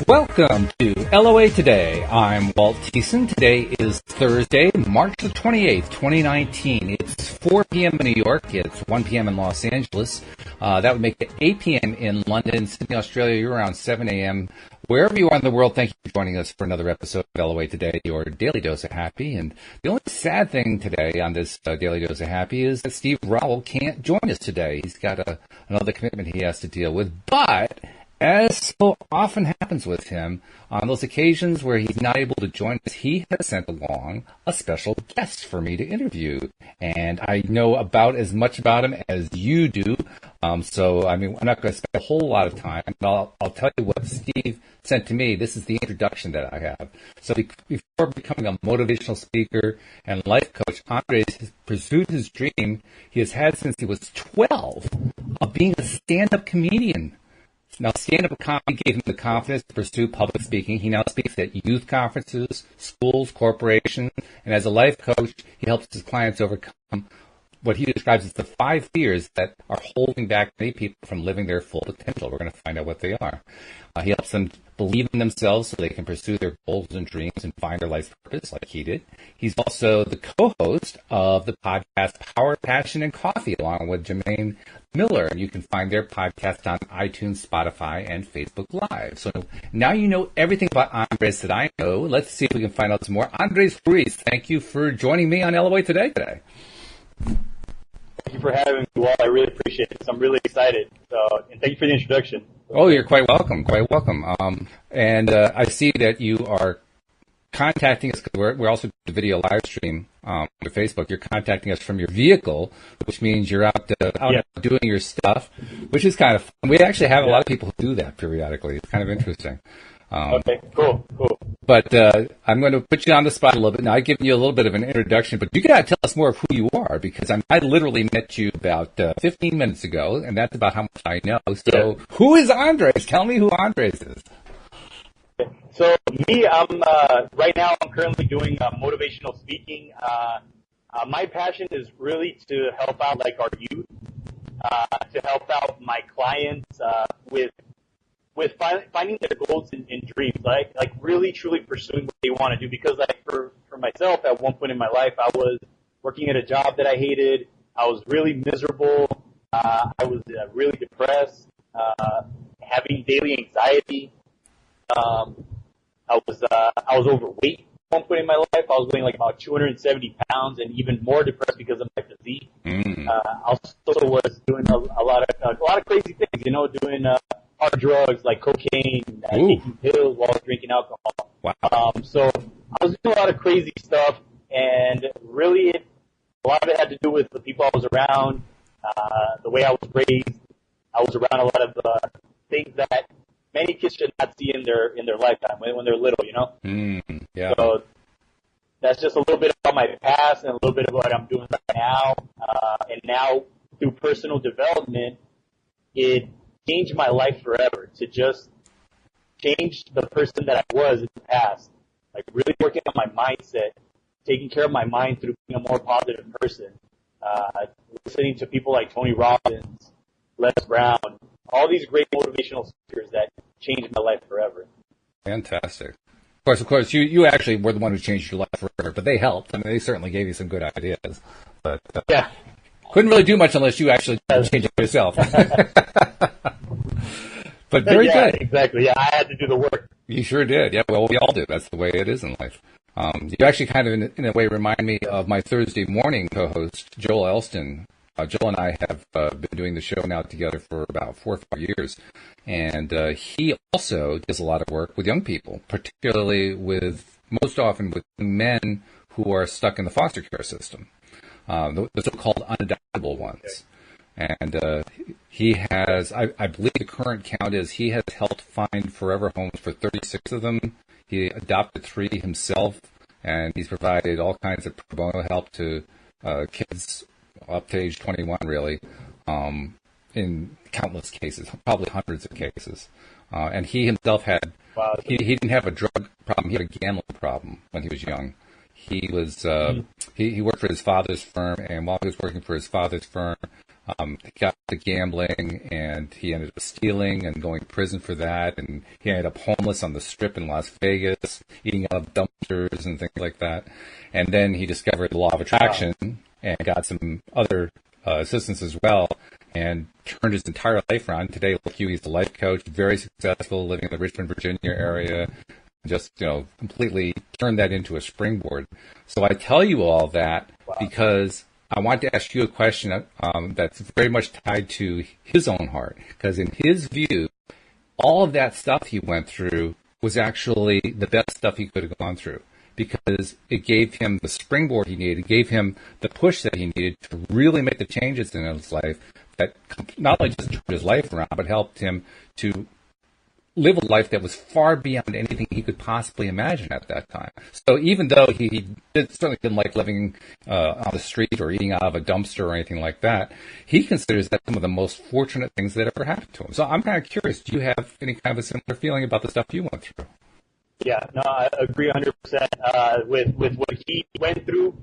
Welcome to LOA Today. I'm Walt Thiessen. Today is Thursday, March the 28th, 2019. It's 4 p.m. in New York. It's 1 p.m. in Los Angeles. That would make it 8 p.m. in London, Sydney, Australia. You're around 7 a.m. Wherever you are in the world, thank you for joining us for another episode of LOA Today, your daily dose of happy. And the only sad thing today on this daily dose of happy is that Steve Rowell can't join us today. He's got another commitment he has to deal with. But as so often happens with him, on those occasions where he's not able to join us, he has sent along a special guest for me to interview. And I know about as much about him as you do. So, I mean, I'm not going to spend a whole lot of time. I'll tell you what Steve sent to me. This is the introduction that I have. So before becoming a motivational speaker and life coach, Andres has pursued his dream he has had since he was 12 of being a stand-up comedian. Now, stand-up comedy gave him the confidence to pursue public speaking. He now speaks at youth conferences, schools, corporations, and as a life coach, he helps his clients overcome what he describes as the 5 fears that are holding back many people from living their full potential. We're going to find out what they are. He helps them believe in themselves so they can pursue their goals and dreams and find their life's purpose like he did. He's also the co-host of the podcast Power, Passion, and Coffee, along with Jermaine Miller. And you can find their podcast on iTunes, Spotify, and Facebook Live. So now you know everything about Andres that I know. Let's see if we can find out some more. Andres Ruiz, thank you for joining me on LOA today. Thank you for having me, Walt. I really appreciate it. I'm really excited. And thank you for the introduction. Oh, you're quite welcome. Quite welcome. And I see that you are contacting us because we're also doing a video live stream on Facebook. You're contacting us from your vehicle, which means you're out doing your stuff, which is kind of fun. We actually have a lot of people who do that periodically. It's kind of interesting. Okay, cool. But I'm going to put you on the spot a little bit. Now, I've given you a little bit of an introduction, but you got to tell us more of who you are, because I literally met you about 15 minutes ago, and that's about how much I know. So who is Andres? Tell me who Andres is. So me, I'm right now I'm currently doing motivational speaking. My passion is really to help out like our youth, to help out my clients with finding their goals and dreams, like really truly pursuing what they want to do. Because like for myself, at one point in my life, I was working at a job that I hated. I was really miserable. I was really depressed, having daily anxiety. I was overweight at one point in my life. I was weighing like about 270 pounds and even more depressed because of my physique. I also was doing a lot of crazy things, doing hard drugs like cocaine, taking pills while drinking alcohol. Wow. So I was doing a lot of crazy stuff, and really a lot of it had to do with the people I was around, the way I was raised. I was around a lot of things that many kids should not see in their lifetime when they're little, Yeah. So that's just a little bit about my past and a little bit of what I'm doing right now. And now through personal development, it changed my life forever, to just change the person that I was in the past. Like really working on my mindset, taking care of my mind through being a more positive person. Listening to people like Tony Robbins, Les Brown, all these great motivational speakers that changed my life forever. Fantastic. Of course, you actually were the one who changed your life forever, but they helped. I mean, they certainly gave you some good ideas. But yeah, couldn't really do much unless you actually changed it yourself. But very good. Exactly. Yeah, I had to do the work. You sure did. Yeah, well, we all do. That's the way it is in life. You actually kind of, in a way, remind me of my Thursday morning co-host, Joel Elston. Joel and I have been doing the show now together for about 4 or 5 years. And he also does a lot of work with young people, particularly most often with men who are stuck in the foster care system, the so-called unadoptable ones. And he has, I believe the current count is he has helped find forever homes for 36 of them. He adopted 3 himself, and he's provided all kinds of pro bono help to kids up to age 21, really, in countless cases, probably hundreds of cases. And he himself had, he didn't have a drug problem, he had a gambling problem when he was young. He was, he worked for his father's firm, and while he was working for his father's firm, He got to gambling, and he ended up stealing and going to prison for that. And he ended up homeless on the Strip in Las Vegas, eating out of dumpsters and things like that. And then he discovered the law of attraction and got some other assistance as well, and turned his entire life around. Today, like you, he's a life coach, very successful, living in the Richmond, Virginia area. Just, completely turned that into a springboard. So I tell you all that because I want to ask you a question that's very much tied to his own heart. Because in his view, all of that stuff he went through was actually the best stuff he could have gone through, because it gave him the springboard he needed. It gave him the push that he needed to really make the changes in his life that not only just turned his life around, but helped him to live a life that was far beyond anything he could possibly imagine at that time. So even though he certainly didn't like living on the street or eating out of a dumpster or anything like that, he considers that some of the most fortunate things that ever happened to him. So I'm kind of curious, do you have any kind of a similar feeling about the stuff you went through? Yeah, no, I agree 100% with what he went through,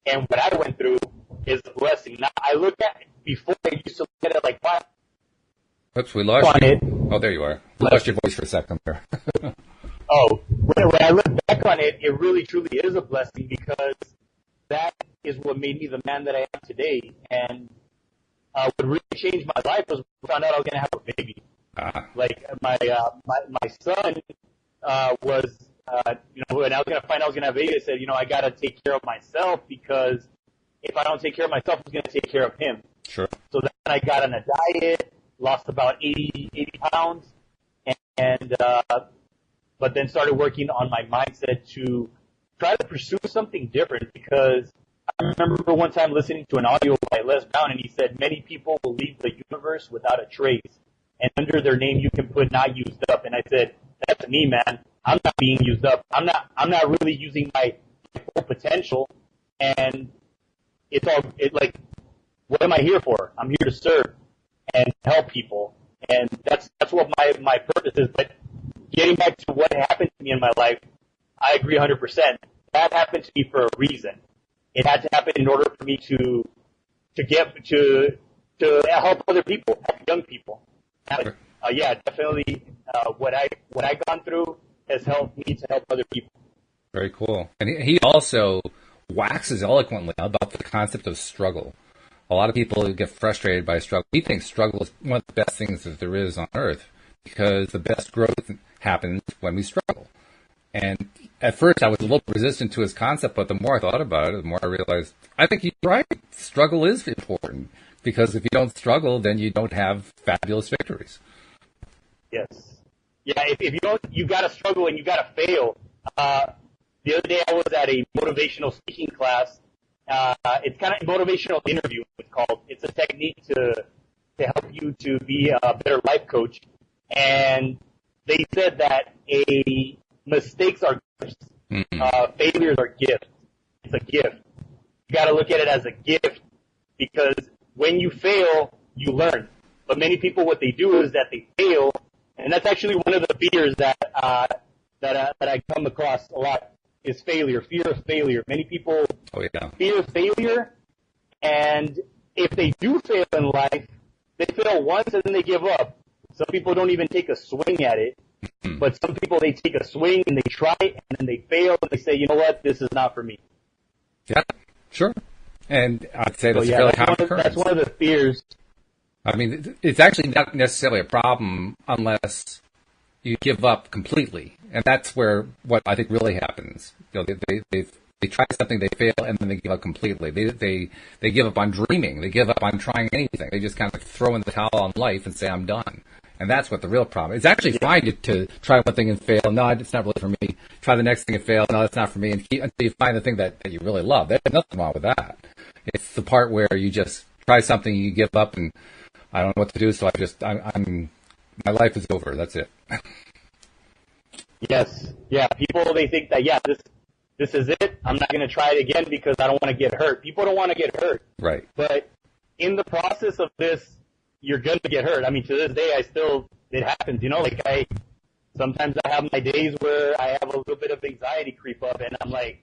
and what I went through is a blessing. Now, I look at it, before I used to look at it like, what? Oops, we lost you. Oh, there you are. We lost your voice for a second there. When I look back on it, it really, truly is a blessing, because that is what made me the man that I am today. And what really changed my life was when I found out I was going to have a baby. Like, my son was, when I was going to find out I was going to have a baby, I said, I got to take care of myself, because if I don't take care of myself, who's going to take care of him? Sure. So then I got on a diet, lost about 80 pounds, but then started working on my mindset to try to pursue something different, because I remember one time listening to an audio by Les Brown, and he said, many people will leave the universe without a trace, and under their name you can put not used up. And I said, that's me, man. I'm not being used up. I'm not really using my full potential, and what am I here for? I'm here to serve and help people, and that's what my purpose is. But getting back to what happened to me in my life, I agree 100%. That happened to me for a reason. It had to happen in order for me to help other people, help young people. Definitely. What I gone through has helped me to help other people. Very cool. And he also waxes eloquently about the concept of struggle. A lot of people get frustrated by struggle. He thinks struggle is one of the best things that there is on earth, because the best growth happens when we struggle. And at first I was a little resistant to his concept, but the more I thought about it, the more I realized, I think he's right. Struggle is important, because if you don't struggle, then you don't have fabulous victories. Yes. Yeah, if you don't, you got to struggle and you got to fail. The other day I was at a motivational speaking class. It's kind of a motivational interview, it's called. It's a technique to help you to be a better life coach. And they said that mistakes are gifts. Failures are gifts. It's a gift. You got to look at it as a gift, because when you fail, you learn. But many people, what they do is that they fail, and that's actually one of the fears that I come across a lot, is failure, fear of failure. Many people fear failure, and if they do fail in life, they fail once and then they give up. Some people don't even take a swing at it, but some people, they take a swing and they try it, and then they fail, and they say, you know what, this is not for me. Yeah, sure. And I'd say that's a fairly common occurrence. That's one of the fears. I mean, it's actually not necessarily a problem unless you give up completely, and that's where what I think really happens. They try something, they fail, and then they give up completely. They give up on dreaming. They give up on trying anything. They just kind of throw in the towel on life and say, I'm done. And that's what the real problem is. It's actually fine to try one thing and fail. No, it's not really for me. Try the next thing and fail. No, it's not for me. And until you find the thing that you really love. There's nothing wrong with that. It's the part where you just try something, you give up, and I don't know what to do, so my life is over. That's it. Yes. Yeah. People, they think that, this is it. I'm not going to try it again because I don't want to get hurt. People don't want to get hurt. Right. But in the process of this, you're going to get hurt. I mean, to this day, it happens, sometimes I have my days where I have a little bit of anxiety creep up, and I'm like,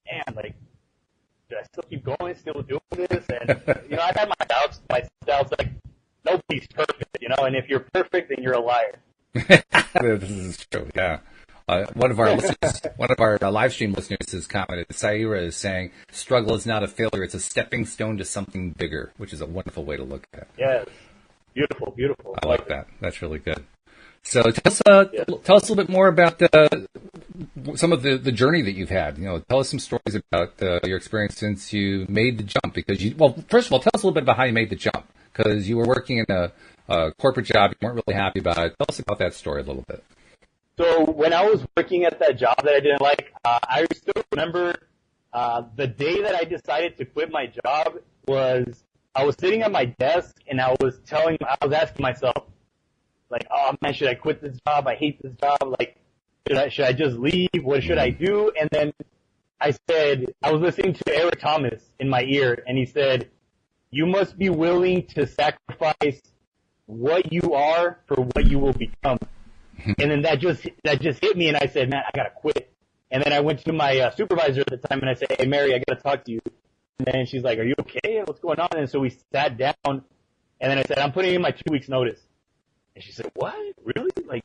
man, should I still keep going, still doing this? And, I had my doubts. My doubts, like, nobody's perfect, and if you're perfect, then you're a liar. This is true, yeah. One of our listeners, one of our live stream listeners has commented, Saira is saying, struggle is not a failure, it's a stepping stone to something bigger, which is a wonderful way to look at it. Yes. Beautiful, beautiful. I like that. That's really good. So tell us a little bit more about some of the journey that you've had. Tell us some stories about your experience since you made the jump. Because first of all, tell us a little bit about how you made the jump. Because you were working in a corporate job, you weren't really happy about it. Tell us about that story a little bit. So when I was working at that job that I didn't like, I still remember the day that I decided to quit my job was I was sitting at my desk and I was asking myself, like, oh man, should I quit this job? I hate this job. Like, should I just leave? What should I do? And then I was listening to Eric Thomas in my ear, and he said, you must be willing to sacrifice what you are for what you will become. And then that just hit me, and I said, man, I gotta quit. And then I went to my supervisor at the time, and I said, hey, Mary, I gotta talk to you. And then she's like, are you okay? What's going on? And so we sat down, and then I said, I'm putting in my 2 weeks notice. And she said, what? Really? Like,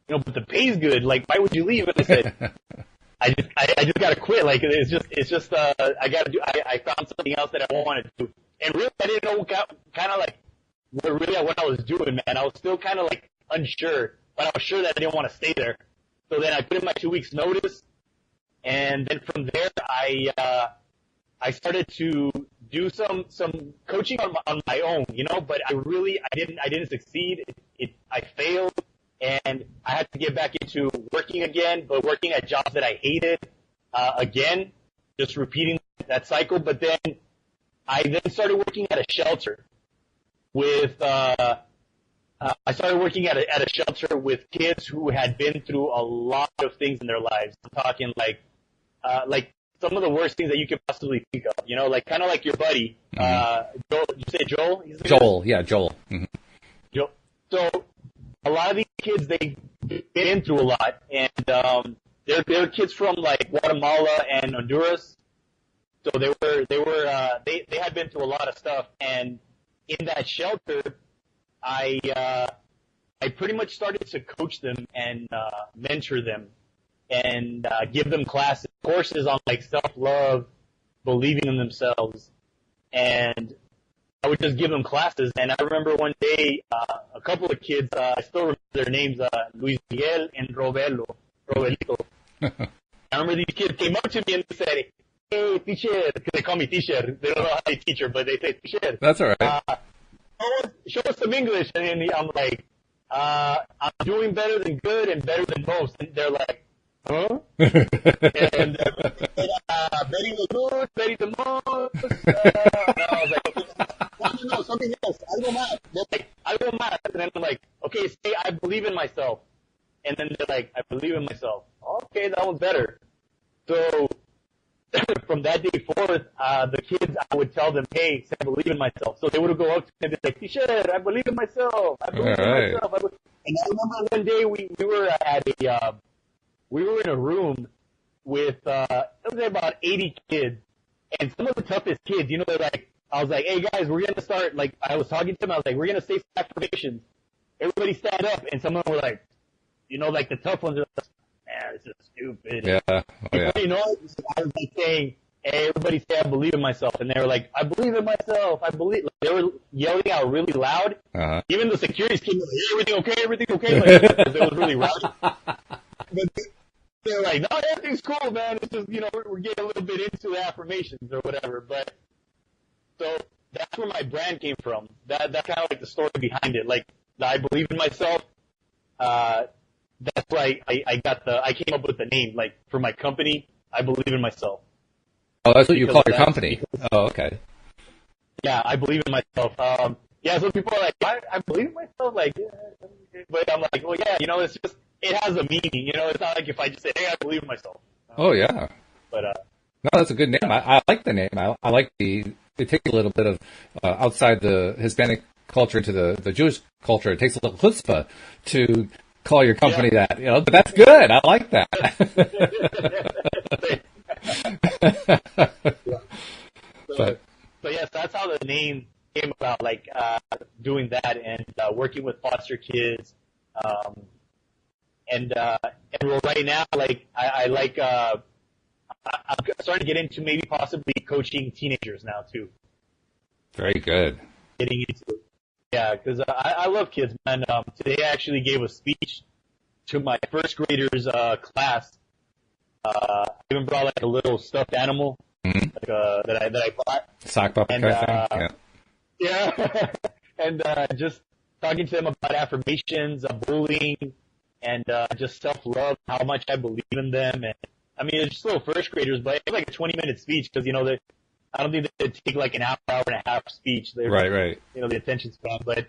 but the pay's good. Like, why would you leave? And I said, I just gotta quit. Like, I gotta do, I found something else that I wanted to do. And really, I didn't know kind of like what I was doing, man. I was still kind of like unsure, but I was sure that I didn't want to stay there. So then I put in my 2 weeks notice. And then from there, I started to do some coaching on my own, but I didn't succeed. I failed, and I had to get back into working again, but working at jobs that I hated, again, just repeating that cycle. But then I started working at a shelter I started working at a shelter with kids who had been through a lot of things in their lives. I'm talking like some of the worst things that you could possibly think of, like kind of like your buddy, Joel. You say Joel? Joel, yeah, Joel. Mm-hmm. Joel. So a lot of these kids, they've been through a lot, and they're kids from like Guatemala and Honduras. So they had been through a lot of stuff, and in that shelter, I pretty much started to coach them and mentor them and give them courses on like self-love, believing in themselves, and I would just give them classes. And I remember one day, a couple of kids, I still remember their names, Luis Miguel and Rowelito. I remember these kids came up to me and said, hey, teacher, because they call me teacher. They don't know how to teacher, but they say teacher. That's all right. Show us some English. And then I'm like, I'm doing better than good and better than most. And they're like, huh? And very the good, very the most. And I was like, no, something else. Algo más. They're like, algo más. And then I'm like, okay, say I believe in myself. And then they're like, I believe in myself. Okay, that was better. So from that day forward, the kids, I would tell them, hey, I believe in myself. So they would go up to me and be like, teacher, I believe in myself. I believe in myself. And I remember one day we were at we were in a room with, it was about 80 kids. And some of the toughest kids, they're like, I was like, hey guys, we're going to start, like, I was talking to them, I was like, we're going to say some affirmations. Everybody stand up. And some of them were like, like the tough ones are like, man, this is stupid. Yeah. Oh, yeah. I was like saying, hey, everybody say I believe in myself. And they were like, I believe in myself. I believe. Like, they were yelling out really loud. Uh-huh. Even the security came like, hey, everything okay? Like, because it was really loud. But they were like, no, everything's cool, man. It's just, we're getting a little bit into the affirmations or whatever. But so that's where my brand came from. That's kind of like the story behind it. Like, I believe in myself. That's why I came up with the name, like, for my company. I believe in myself. Oh, that's what you call your company. Oh, okay. Yeah, I believe in myself. Yeah, so people are like, I believe in myself, like, yeah. But I'm like, well, yeah, it's just, it has a meaning, it's not like if I just say, hey, I believe in myself. Oh, yeah. But, no, that's a good name. I like the name. I like it takes a little bit of, outside the Hispanic culture into the Jewish culture. It takes a little chutzpah to call your company that, but that's good. I like that. that's how the name came about, like, doing that and, working with foster kids. Well, right now, like, I like, I'm starting to get into maybe possibly coaching teenagers now too. Very good. Getting into it. Yeah, because I love kids, man. Today I actually gave a speech to my first graders class. I even brought like a little stuffed animal, like, that I bought. Sock puppet kind of thing. Yeah. And just talking to them about affirmations, bullying, and just self-love, how much I believe in them. And I mean, it's just little first graders, but it's like a 20-minute speech because, you know, I don't think they'd take like an hour and a half speech. Right. You know, the attention span. But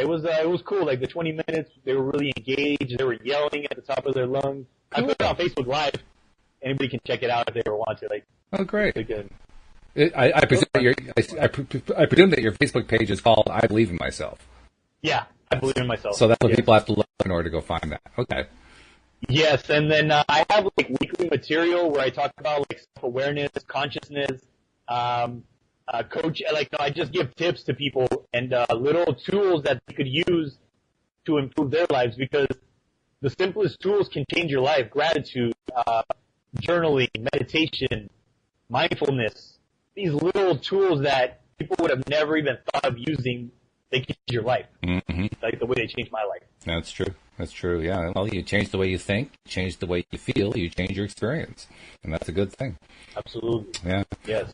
it was cool. Like the 20 minutes, they were really engaged. They were yelling at the top of their lungs. Cool. I put it on Facebook Live. Anybody can check it out if they ever want to. Like, oh, great. Good. I presume that your Facebook page is called "I Believe in Myself." Yeah, I believe in myself. So that's what people have to look in order to go find that. Okay. Yes, and then I have like weekly material where I talk about like self-awareness, consciousness, coach. Like, I just give tips to people and little tools that they could use to improve their lives, because the simplest tools can change your life. Gratitude, journaling, meditation, mindfulness. These little tools that people would have never even thought of using, they can change your life. Mm-hmm. Like the way they changed my life. That's true. Yeah. Well, you change the way you think, change the way you feel, you change your experience. And that's a good thing. Absolutely. Yeah. Yes.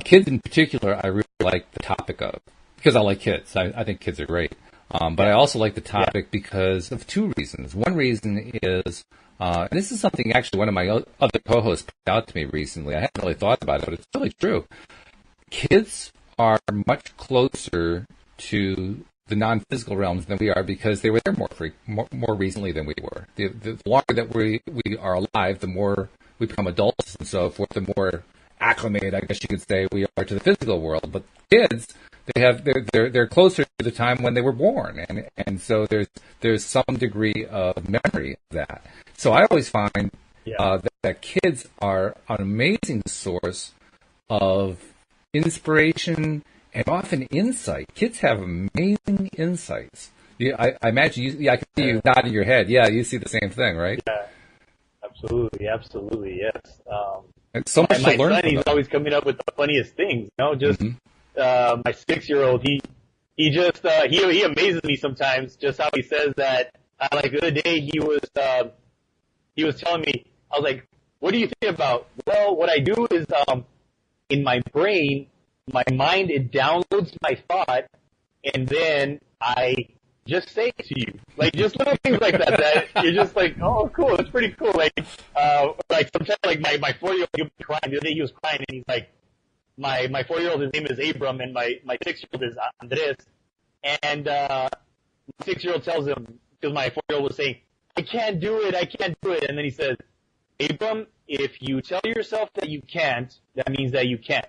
Kids in particular, I really like the topic of, because I like kids. I think kids are great. But I also like the topic because of two reasons. One reason is, and this is something actually one of my other co-hosts put out to me recently. I hadn't really thought about it, but it's really true. Kids are much closer to the non-physical realms than we are because they were there more recently than we were. The longer that we are alive, the more we become adults and so forth, the more acclimated, I guess you could say, we are to the physical world. But kids, they're closer to the time when they were born, and so there's some degree of memory of that. So I always find that kids are an amazing source of inspiration and often insight. Kids have amazing insights. I imagine I can see you nodding your head. Yeah, you see the same thing, right? Yeah, absolutely, yes. It's so much to learn. My son, he's always coming up with the funniest things. You know, just my 6-year-old, he just he amazes me sometimes. Just how he says that. Like the other day, he was telling me, I was like, "What do you think about?" Well, what I do is in my brain, my mind, it downloads my thought, and then I just say it to you. Like, just little things like that you're just like, oh, cool, that's pretty cool. Like sometimes, like, my 4-year-old, he'll be crying. The other day he was crying, and he's like, my 4-year-old, his name is Abram, and my 6-year-old is Andres. And my 6-year-old tells him, because my 4-year-old was saying, I can't do it. And then he says, Abram, if you tell yourself that you can't, that means that you can't.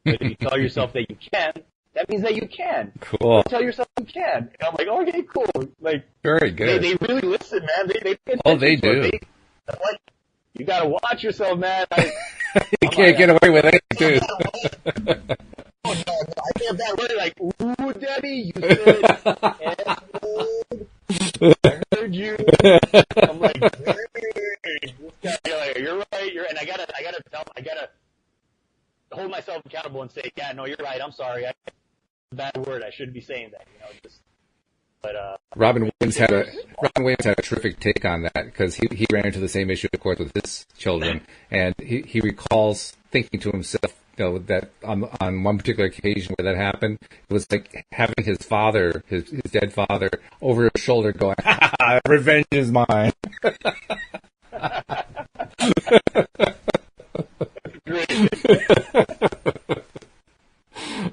But if you tell yourself that you can, that means that you can. Cool. Tell yourself you can. And I'm like, okay, cool. Like, very good. They really listen, man. They pay attention. Oh, they do. Like, you gotta watch yourself, man. You can't get away with it, dude. Oh, no, I say a bad word like, ooh, Daddy, you said, I heard you. I'm like, hey, you're right, and I gotta hold myself accountable and say, yeah, no, you're right, I'm sorry, bad word, I shouldn't be saying that, you know, Robin Williams had a terrific take on that, because he ran into the same issue, of course, with his children, and he recalls thinking to himself, you know, that on one particular occasion where that happened, it was like having his father, his dead father, over his shoulder going, ha ha, revenge is mine.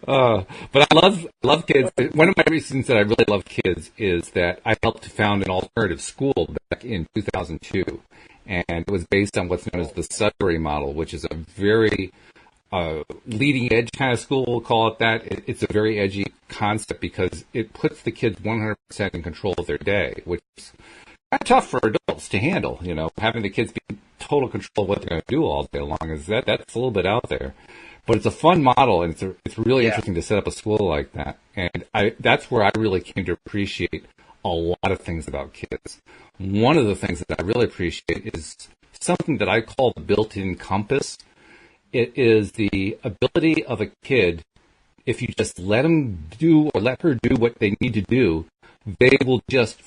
But I love kids. One of my reasons that I really love kids is that I helped to found an alternative school back in 2002, and it was based on what's known as the Sudbury model, which is a very leading edge kind of school, we'll call it that. It's a very edgy concept because it puts the kids 100% in control of their day, which is kind of tough for adults to handle, you know, having the kids be total control of what they're going to do all day long. That's a little bit out there. But it's a fun model, and it's really interesting to set up a school like that. And that's where I really came to appreciate a lot of things about kids. One of the things that I really appreciate is something that I call the built-in compass. It is the ability of a kid, if you just let them do or let her do what they need to do, they will just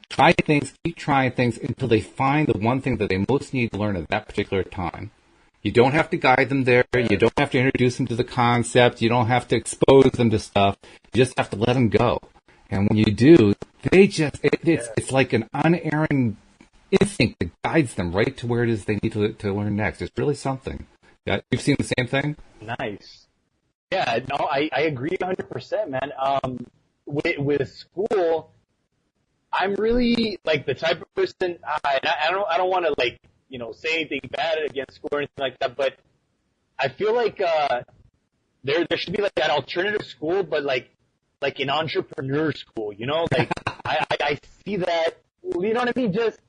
try things, keep trying things until they find the one thing that they most need to learn at that particular time. You don't have to guide them there. You don't have to introduce them to the concept. You don't have to expose them to stuff. You just have to let them go. And when you do, they just, it's like an unerring instinct that guides them right to where it is they need to learn next. It's really something. Yeah, you've seen the same thing? Nice. Yeah, no, I agree 100%, man. With school, I'm really like the type of person, I don't want to like, say anything bad against school or anything like that, but I feel like there should be like that alternative school, but like an entrepreneur school, like I see that, you know what I mean? Just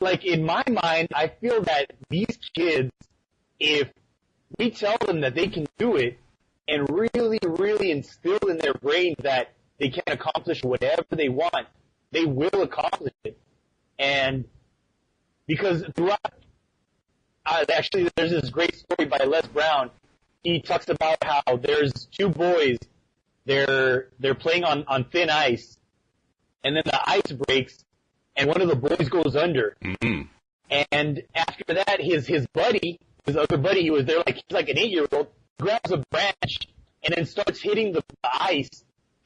like in my mind, I feel that these kids, if we tell them that they can do it and really, really instill in their brains that they can accomplish whatever they want, they will accomplish it. And because throughout, actually, there's this great story by Les Brown. He talks about how there's two boys. They're playing on thin ice, and then the ice breaks, and one of the boys goes under. Mm-hmm. And after that, his other buddy, he was there he's like an 8-year-old, grabs a branch and then starts hitting the ice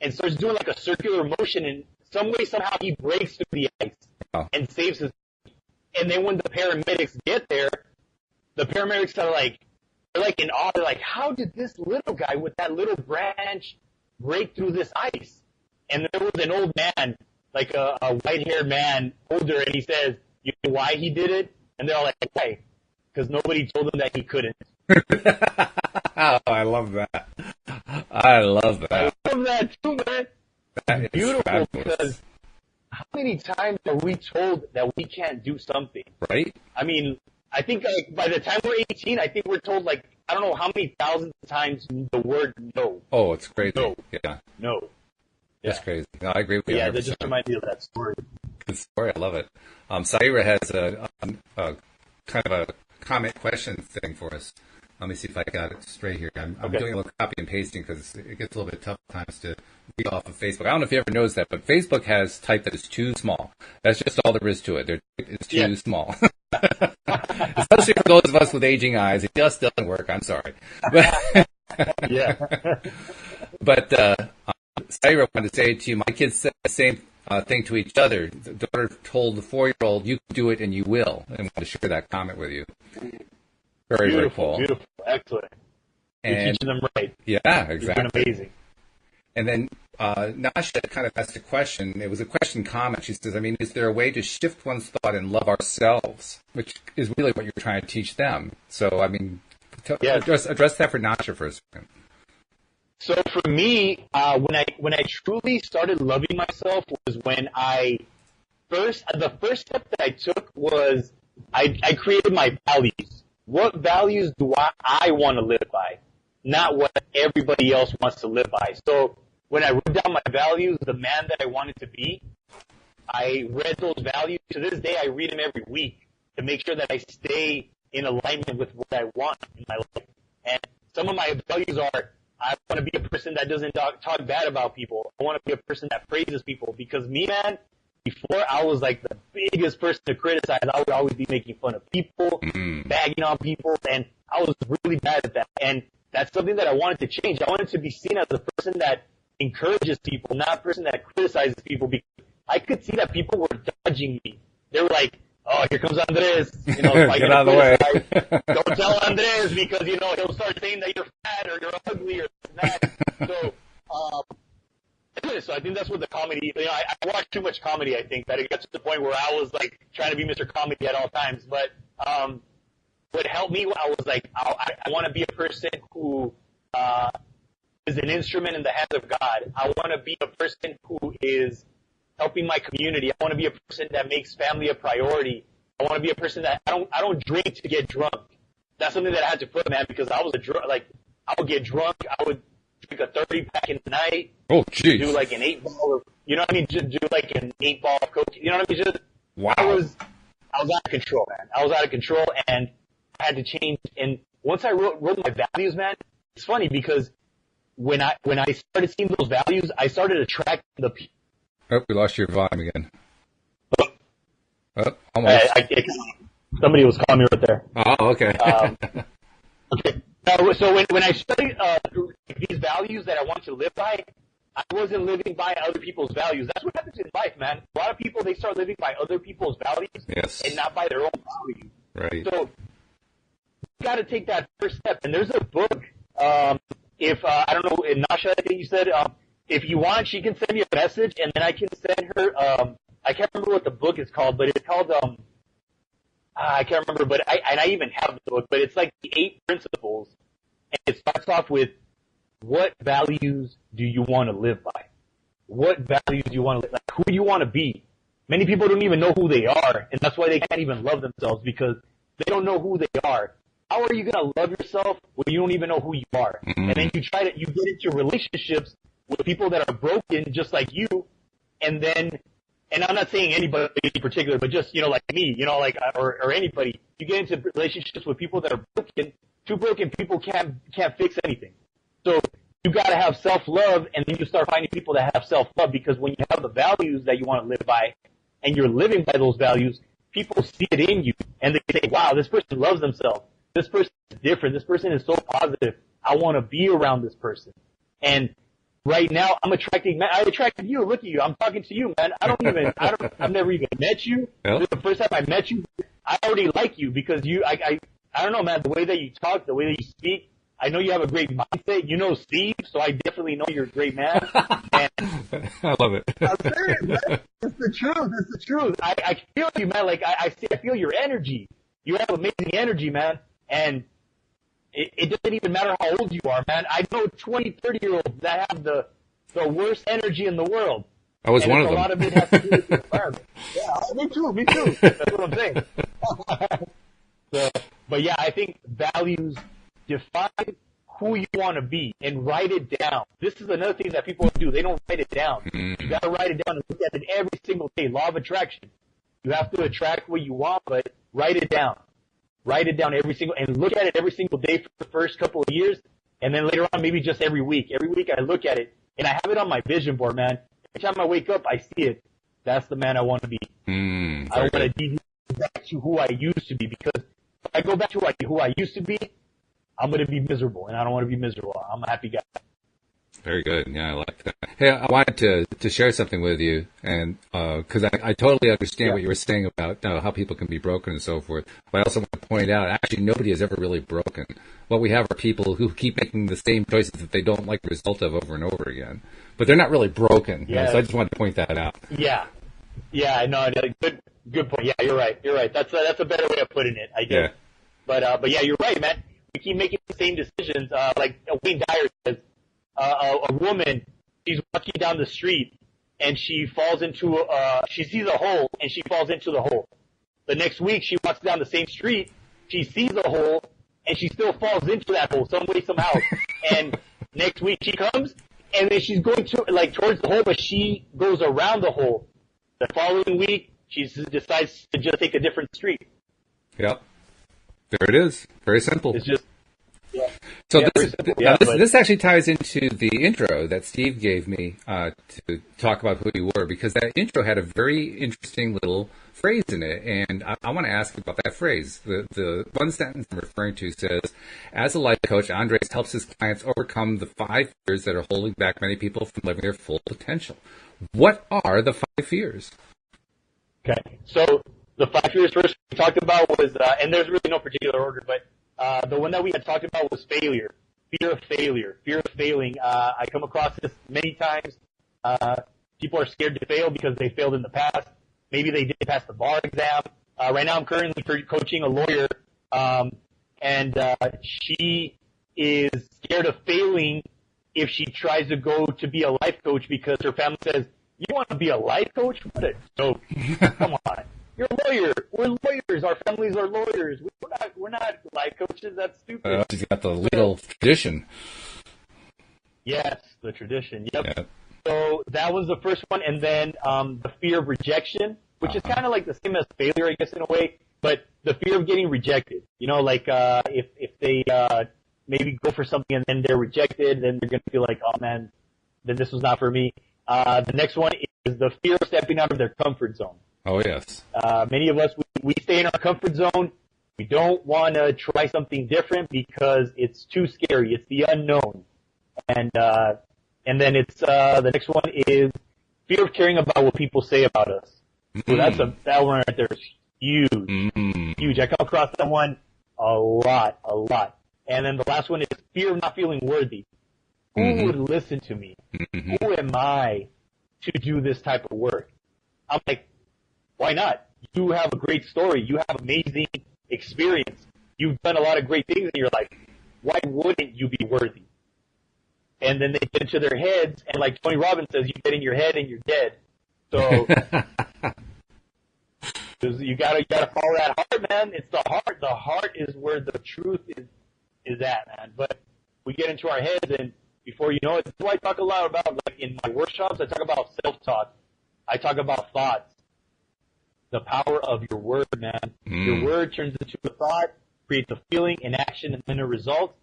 and starts doing like a circular motion, and some way somehow he breaks through the ice and saves his. And then when the paramedics get there, the paramedics are they're in awe. They're like, how did this little guy with that little branch break through this ice? And there was an old man, like a white-haired man, older, and he says, you know why he did it? And they're all like, why? Because nobody told him that he couldn't. Oh, I love that. I love that. I love that too, man. It's beautiful fabulous. Because how many times are we told that we can't do something? Right? I mean, I think by the time we're 18, I think we're told I don't know how many thousands of times the word no. Oh, it's crazy. No. Yeah. No. That's crazy. No, I agree with you. Yeah, 100%. that just reminds me of that story. Good story. I love it. Saira has a kind of a comment question thing for us. Let me see if I got it straight here. I'm doing a little copy and pasting because it gets a little bit tough at times to read off of Facebook. I don't know if you ever noticed that, but Facebook has type that is too small. That's just all there is to it. It's too small. Especially for those of us with aging eyes, it just doesn't work. I'm sorry. Yeah. But Saira wanted to say to you, my kids said the same thing to each other. The daughter told the 4-year-old, you can do it and you will, and wanted to share that comment with you. Very, beautiful, very cool. Beautiful, excellent. You're teaching them right. Yeah, exactly. It's been amazing. And then Nasha kind of asked a question. It was a question comment. She says, is there a way to shift one's thought and love ourselves, which is really what you're trying to teach them. So, address that for Nasha for a second. So for me, when I truly started loving myself was when the first step that I took was I created my values. What values do I want to live by, not what everybody else wants to live by. So when I wrote down my values, the man that I wanted to be, I read those values. To this day, I read them every week to make sure that I stay in alignment with what I want in my life. And some of my values are, I want to be a person that doesn't talk bad about people. I want to be a person that praises people, because me, man, before I was like the biggest person to criticize. I would always be making fun of people, bagging on people, and I was really bad at that. And that's something that I wanted to change. I wanted to be seen as a person that encourages people, not a person that criticizes people, because I could see that people were judging me. They were like, oh, here comes Andres. Get out of the way. Don't tell Andres because, he'll start saying that you're fat or you're ugly or that. So I think that's what the comedy, I watch too much comedy, I think, that it got to the point where I was like trying to be Mr. Comedy at all times. But what helped me, I was like, I want to be a person who is an instrument in the hands of God. I want to be a person who is helping my community. I want to be a person that makes family a priority. I I want to be a person that I don't drink to get drunk. That's something that I had to put, man, because I was I would get drunk. I would drink a 30-pack in the night. Oh, jeez. Do like an 8-ball, you know what I mean? Just do like an 8-ball of coke. You know what I mean? Just, wow. I was out of control, man. I was out of control, and I had to change. And once I wrote my values, man, it's funny because when I started seeing those values, I started attracting the people. Oh, we lost your volume again. Oh, almost. Somebody was calling me right there. Oh, okay. Okay. So when I studied these values that I want to live by, I wasn't living by other people's values. That's what happens in life, man. A lot of people, they start living by other people's values and not by their own values. Right. So you got to take that first step. And there's a book. If I don't know, Nasha, I think you said, if you want, she can send me a message, and then I can send her. I can't remember what the book is called, but it's called. I can't remember, but I even have the book, but it's like the 8 principles, and it starts off with, what values do you want to live by? What values do you want to live by? Like, who do you want to be? Many people don't even know who they are, and that's why they can't even love themselves, because they don't know who they are. How are you going to love yourself when you don't even know who you are? Mm-hmm. And then you get into relationships with people that are broken just like you, and I'm not saying anybody in particular, but just, like me, or anybody. You get into relationships with people that are broken. 2 broken people can't fix anything. So you gotta have self-love, and then you start finding people that have self-love, because when you have the values that you want to live by, and you're living by those values, people see it in you, and they say, wow, this person loves themselves. This person is different. This person is so positive. I want to be around this person. And right now, I attracted you. Look at you. I'm talking to you, man. I've never even met you. Yep. This is the first time I met you. I already like you because I don't know, man, the way that you talk, the way that you speak, I know you have a great mindset. You know Steve, so I definitely know you're a great man. And I love it. I'm serious, man. It's the truth. It's the truth. I feel you, man. Like, I feel your energy. You have amazing energy, man. And it doesn't even matter how old you are, man. I know 20, 30-year-olds that have the worst energy in the world. I was one of them. A lot of it has to do with the environment. Yeah, me too. That's what I'm saying. But yeah, I think values define who you want to be and write it down. This is another thing that people do. They don't write it down. Mm-hmm. You got to write it down and look at it every single day. Law of attraction. You have to attract what you want, but write it down. Write it down and look at it every single day for the first couple of years, and then later on, maybe just every week. Every week I look at it, and I have it on my vision board, man. Every time I wake up, I see it. That's the man I want to be. I want to be back to who I used to be, because if I go back to who I used to be, I'm going to be miserable, and I don't want to be miserable. I'm a happy guy. Very good. Yeah, I like that. Hey, I wanted to share something with you, and because I totally understand what you were saying about how people can be broken and so forth. But I also want to point out, actually, nobody is ever really broken. What we have are people who keep making the same choices that they don't like the result of over and over again. But they're not really broken. Yeah. So I just wanted to point that out. Yeah. Yeah. No. Good point. Yeah, you're right. You're right. That's a better way of putting it, I guess. Yeah. But yeah, you're right, man. We keep making the same decisions. Like Wayne Dyer says. A woman, she's walking down the street, and she falls into she sees a hole, and she falls into the hole. The next week, she walks down the same street, she sees a hole, and she still falls into that hole some way, somehow. And next week, she comes, and then she's going towards the hole, but she goes around the hole. The following week, she decides to just take a different street. Yep. There it is. Very simple. It's just... Yeah. So this actually ties into the intro that Steve gave me to talk about who you were, because that intro had a very interesting little phrase in it, and I want to ask about that phrase. The one sentence I'm referring to says, as a life coach, Andres helps his clients overcome the 5 fears that are holding back many people from living their full potential. What are the 5 fears? Okay, so the 5 fears first we talked about was, and there's really no particular order, but the one that we had talked about was failure. Fear of failure. Fear of failing. I come across this many times. People are scared to fail because they failed in the past. Maybe they didn't pass the bar exam. Right now I'm currently coaching a lawyer, and she is scared of failing if she tries to go to be a life coach, because her family says, you want to be a life coach? What a joke. Come on. You're a lawyer. We're lawyers. Our families are lawyers. We're not life coaches. That's stupid. She's got the legal tradition. Yes, the tradition. Yep. Yeah. So that was the first one, and then the fear of rejection, which is kind of like the same as failure, I guess, in a way. But the fear of getting rejected. You know, like if they maybe go for something and then they're rejected, then they're gonna feel like, oh man, then this was not for me. The next one is the fear of stepping out of their comfort zone. Oh yes. Many of us we stay in our comfort zone. We don't want to try something different because it's too scary. It's the unknown. And then it's, the next one is fear of caring about what people say about us. So that one right there is huge. Huge. I come across that one a lot. And then the last one is fear of not feeling worthy. Who would listen to me? Who am I to do this type of work? I'm like, why not? You have a great story. You have amazing experience. You've done a lot of great things in your life. Why wouldn't you be worthy? And then they get into their heads, and like Tony Robbins says, you get in your head and you're dead. So you gotta follow that heart, man. It's the heart. The heart is where the truth is at, man. But we get into our heads, and before you know it, this is what I talk a lot about. Like in my workshops, I talk about self-talk. I talk about thoughts. The power of your word, man. Your word turns into a thought, creates a feeling, an action, and then a result.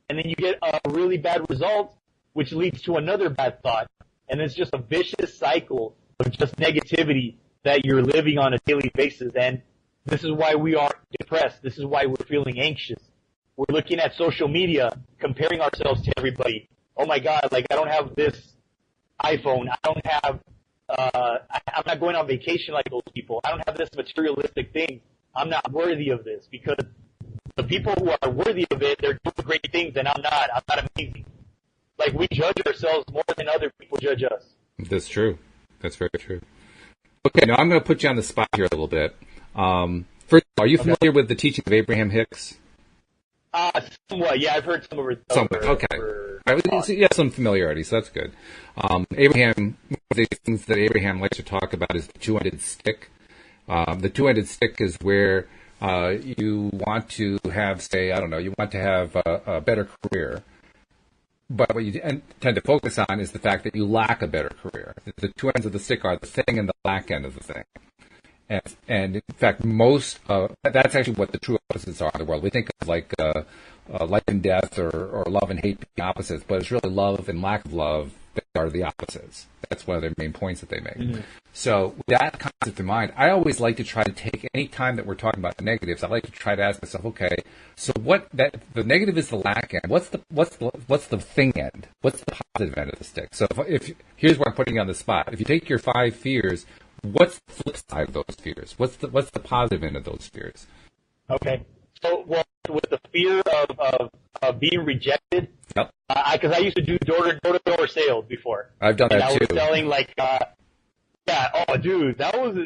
And then you get a really bad result, which leads to another bad thought. And it's just a vicious cycle of just negativity that you're living on a daily basis. And this is why we are depressed. This is why we're feeling anxious. We're looking at social media, comparing ourselves to everybody. Oh my God, like I don't have this iPhone. I don't have, I'm not going on vacation like those people. I don't have this materialistic thing. I'm not worthy of this because the people who are worthy of it, they're doing great things and I'm not. I'm not amazing. Like we judge ourselves more than other people judge us. That's true. That's very true. Okay, now I'm going to put you on the spot here a little bit. First, are you familiar with the teaching of Abraham Hicks? Somewhat. Yeah, I've heard some of it. Somewhat. Okay. So you have some familiarity, so that's good. Abraham, one of the things that Abraham likes to talk about is the two-ended stick. The two-ended stick is where you want to have, say, I don't know, you want to have a better career. But what you tend to focus on is the fact that you lack a better career. The two ends of the stick are the thing and the lack end of the thing. And in fact, that's actually what the true opposites are in the world. We think of like life and death or love and hate being opposites, but it's really love and lack of love that are the opposites. That's one of their main points that they make. Mm-hmm. So with that concept in mind, I always like to try to take any time that we're talking about the negatives, I like to try to ask myself, okay, so the negative is the lack end. What's the thing end? What's the positive end of the stick? So if here's where I'm putting you on the spot. If you take your 5 fears, what's the flip side of those fears? What's the positive end of those fears? Okay. So, well, with the fear of being rejected, yep. Because I used to do door-to-door sales before. I've done that too. And I was selling like, yeah, oh, dude, that was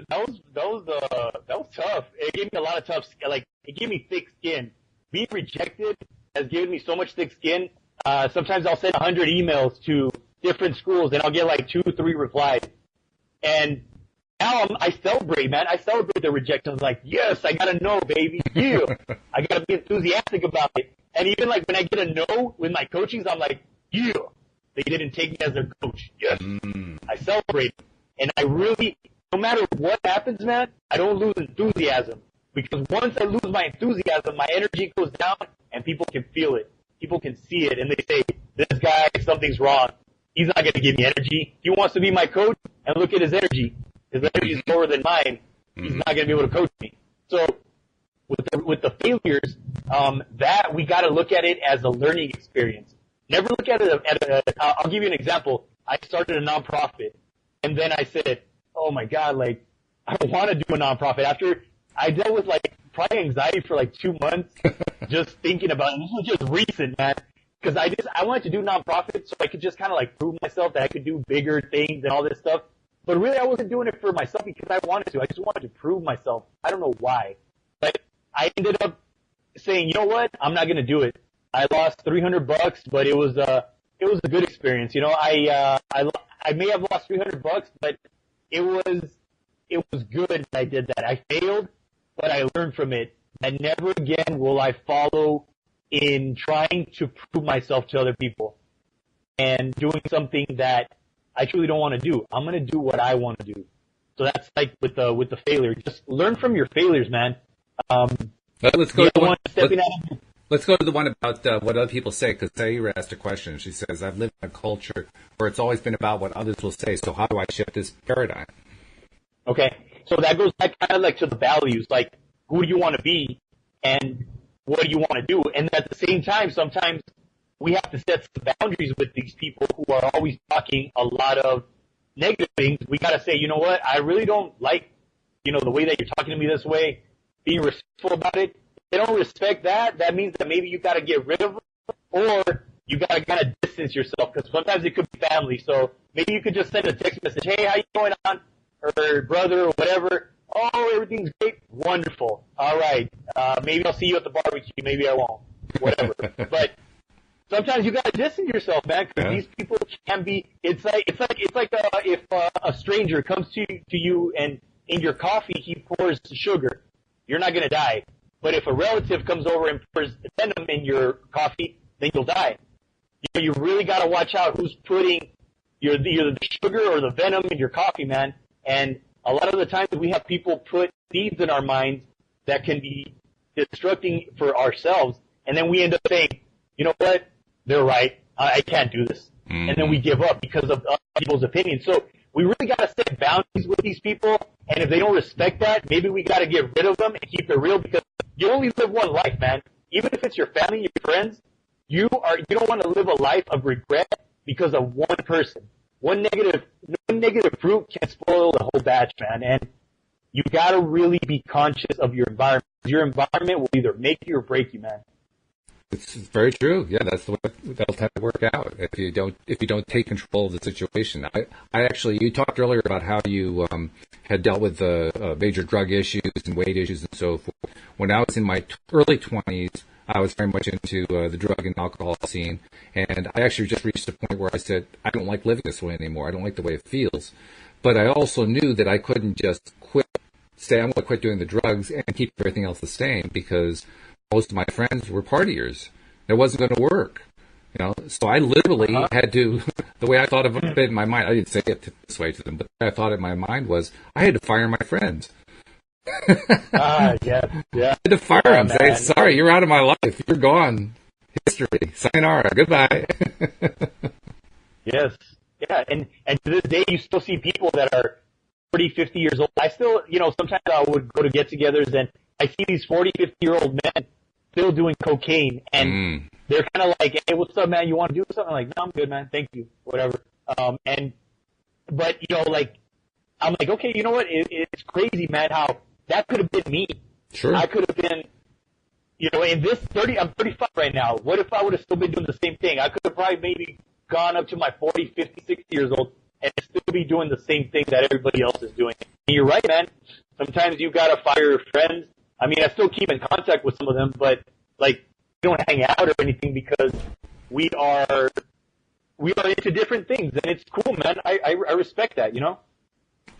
tough. It gave me a lot of tough, like, it gave me thick skin. Being rejected has given me so much thick skin. Sometimes I'll send 100 emails to different schools and I'll get like 2 or 3 replies. And now I celebrate, man. I celebrate the rejection. I was like, yes, I got a no, baby. Yeah. I got to be enthusiastic about it. And even like when I get a no with my coachings, I'm like, yeah, they didn't take me as their coach. Yes. I celebrate. And I really, no matter what happens, man, I don't lose enthusiasm. Because once I lose my enthusiasm, my energy goes down and people can feel it. People can see it. And they say, this guy, something's wrong. He's not going to give me energy. He wants to be my coach and look at his energy. His energy is lower than mine. He's not going to be able to coach me. So with the failures, that we got to look at it as a learning experience. Never look at it I'll give you an example. I started a nonprofit, and then I said, "Oh my God, like I don't want to do a nonprofit." After I dealt with like probably anxiety for like 2 months, just thinking about it. This was just recent, man, because I wanted to do nonprofits so I could just kind of like prove myself that I could do bigger things and all this stuff. But really, I wasn't doing it for myself because I wanted to. I just wanted to prove myself. I don't know why. But I ended up saying, you know what? I'm not going to do it. I lost $300, but it was a good experience. You know, I may have lost $300, but it was it was good that I did that. I failed, but I learned from it. And never again will I follow in trying to prove myself to other people and doing something that I truly don't want to do. I'm going to do what I want to do. So that's like with the failure. Just learn from your failures, man. Let's go to the one. Stepping out. Let's go to the one about what other people say, because Zaira asked a question. She says, I've lived in a culture where it's always been about what others will say, so how do I shift this paradigm? Okay, so that goes back kind of like to the values, like who do you want to be and what do you want to do? And at the same time, sometimes we have to set some boundaries with these people who are always talking a lot of negative things. We got to say, you know what, I really don't like, the way that you're talking to me this way, being respectful about it. They don't respect that. That means that maybe you got to get rid of them, or you got to kind of distance yourself, because sometimes it could be family. So maybe you could just send a text message, hey, how you going on? Or brother or whatever. Oh, everything's great. Wonderful. All right. Maybe I'll see you at the barbecue. Maybe I won't. Whatever. But sometimes you got to distance yourself, man, because these people can be, it's like if a stranger comes to you and in your coffee he pours sugar, you're not going to die. But if a relative comes over and pours venom in your coffee, then you'll die. You really got to watch out who's putting either the sugar or the venom in your coffee, man. And a lot of the times we have people put seeds in our minds that can be destructing for ourselves. And then we end up saying, you know what? They're right. I can't do this. Mm-hmm. And then we give up because of other people's opinions. So we really got to set boundaries with these people. And if they don't respect that, maybe we got to get rid of them and keep it real, because you only live one life, man. Even if it's your family, your friends, you don't want to live a life of regret because of one person. One negative fruit can spoil the whole batch, man. And you got to really be conscious of your environment. Your environment will either make you or break you, man. It's very true. Yeah, that's the way that'll tend to work out if you don't take control of the situation. I actually, you talked earlier about how you had dealt with major drug issues and weight issues and so forth. When I was in my early 20s, I was very much into the drug and alcohol scene, and I actually just reached a point where I said, I don't like living this way anymore. I don't like the way it feels. But I also knew that I couldn't just say I'm going to quit doing the drugs and keep everything else the same, because most of my friends were partiers. It wasn't going to work. So I literally had to, the way I thought of it in my mind, I didn't say it this way to them, but the way I thought in my mind was, I had to fire my friends. Yeah. I had to fire them, say, sorry, you're out of my life. You're gone. History. Sayonara. Goodbye. Yes. Yeah. And to this day, you still see people that are 40, 50 years old. I still, sometimes I would go to get-togethers and I see these 40, 50-year-old men still doing cocaine, and they're kind of like, hey, what's up, man? You want to do something? I'm like, no, I'm good, man. Thank you. Whatever. But, I'm like, okay, you know what? It's crazy, man, how that could have been me. Sure. I could have been, in this I'm 35 right now. What if I would have still been doing the same thing? I could have probably maybe gone up to my 40, 50, 60 years old and still be doing the same thing that everybody else is doing. And you're right, man. Sometimes you got to fire your friends. I mean, I still keep in contact with some of them, but we don't hang out or anything because we are into different things, and it's cool, man. I respect that,